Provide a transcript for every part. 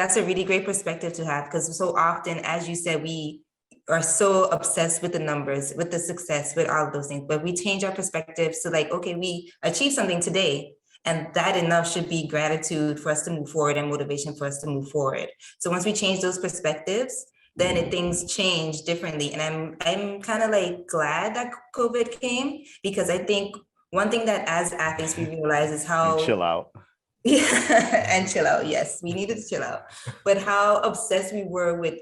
that's a really great perspective to have, because so often, as you said, we are so obsessed with the numbers, with the success, with all of those things, but we change our perspectives to like, okay, we achieved something today, and that enough should be gratitude for us to move forward and motivation for us to move forward. So once we change those perspectives, then things change differently. And I'm kind of like glad that COVID came, because I think one thing that as athletes we realize is how chill out. Yeah, and chill out. Yes, we needed to chill out. But how obsessed we were with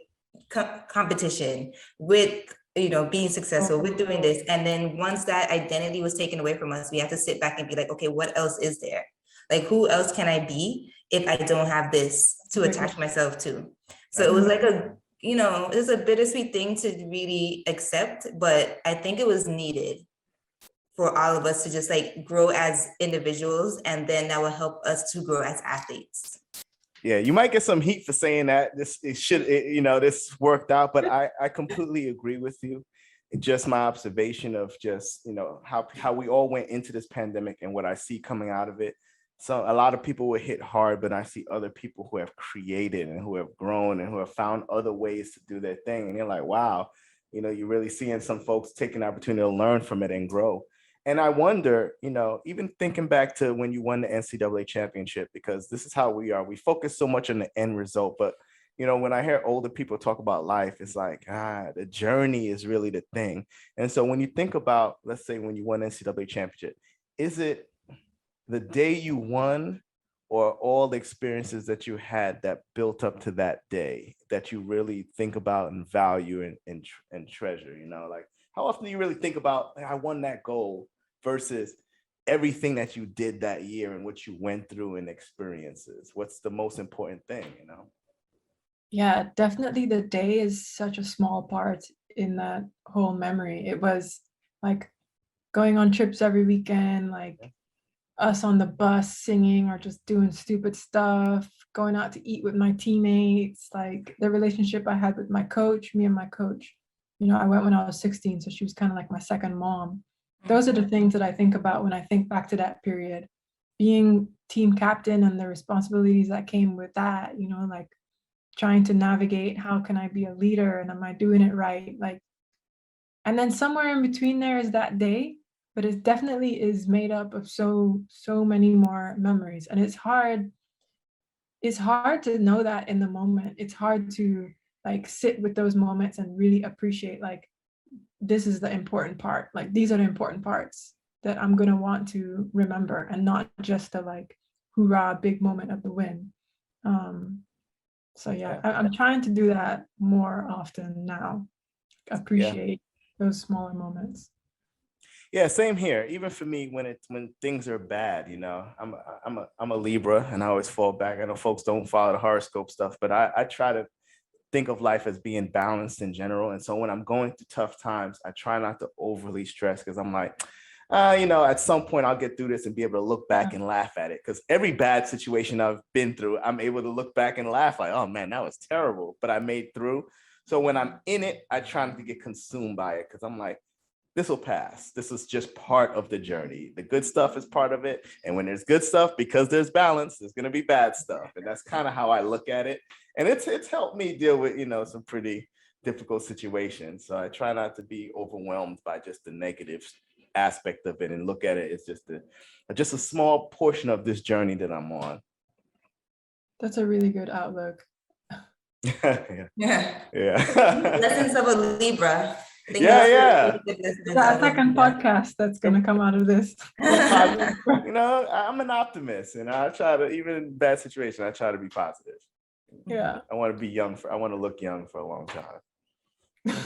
competition, with being successful, with doing this, and then once that identity was taken away from us, we have to sit back and be like, okay, what else is there? Like, who else can I be if I don't have this to attach myself to? So it was like it was a bittersweet thing to really accept, but I think it was needed for all of us to just like grow as individuals, and then that will help us to grow as athletes. Yeah, you might get some heat for saying that this worked out, but I completely agree with you. Just my observation of just how we all went into this pandemic and what I see coming out of it. So a lot of people were hit hard, but I see other people who have created and who have grown and who have found other ways to do their thing. And you're like, wow, you're really seeing some folks taking the opportunity to learn from it and grow. And I wonder, even thinking back to when you won the NCAA championship, because this is how we are. We focus so much on the end result. But, when I hear older people talk about life, it's like, the journey is really the thing. And so when you think about, let's say when you won the NCAA championship, is it the day you won or all the experiences that you had that built up to that day that you really think about and value and treasure? Like, how often do you really think about, I won that goal, versus everything that you did that year and what you went through and experiences? What's the most important thing, Yeah, definitely the day is such a small part in that whole memory. It was like going on trips every weekend, like us on the bus singing or just doing stupid stuff, going out to eat with my teammates, like the relationship I had with my coach, me and my coach. I went when I was 16, so she was kind of like my second mom. Those are the things that I think about when I think back to that period. Being team captain and the responsibilities that came with that, like trying to navigate, how can I be a leader and am I doing it right? Like, and then somewhere in between there is that day, but it definitely is made up of so many more memories. And it's hard to know that in the moment. It's hard to like sit with those moments and really appreciate, like, this is the important part. Like, these are the important parts that I'm going to want to remember, and not just the like, hoorah, big moment of the win. So yeah, I'm trying to do that more often now. Appreciate those smaller moments. Yeah, same here. Even for me, when things are bad, I'm a Libra, and I always fall back. I know folks don't follow the horoscope stuff, but I try to think of life as being balanced in general. And so when I'm going through tough times, I try not to overly stress, because I'm like, at some point I'll get through this and be able to look back and laugh at it. Because every bad situation I've been through, I'm able to look back and laugh like, oh man, that was terrible, but I made through. So when I'm in it, I try not to get consumed by it, because I'm like, this will pass. This is just part of the journey. The good stuff is part of it. And when there's good stuff, because there's balance, there's going to be bad stuff. And that's kind of how I look at it. And it's helped me deal with, some pretty difficult situations. So I try not to be overwhelmed by just the negative aspect of it, and look at it as just a small portion of this journey that I'm on. That's a really good outlook. Yeah. Yeah. Lessons of a Libra. Yeah. That second podcast that's going to come out of this. I'm an optimist, and I try to, even in bad situations, I try to be positive. Yeah. I want to be young I want to look young for a long time.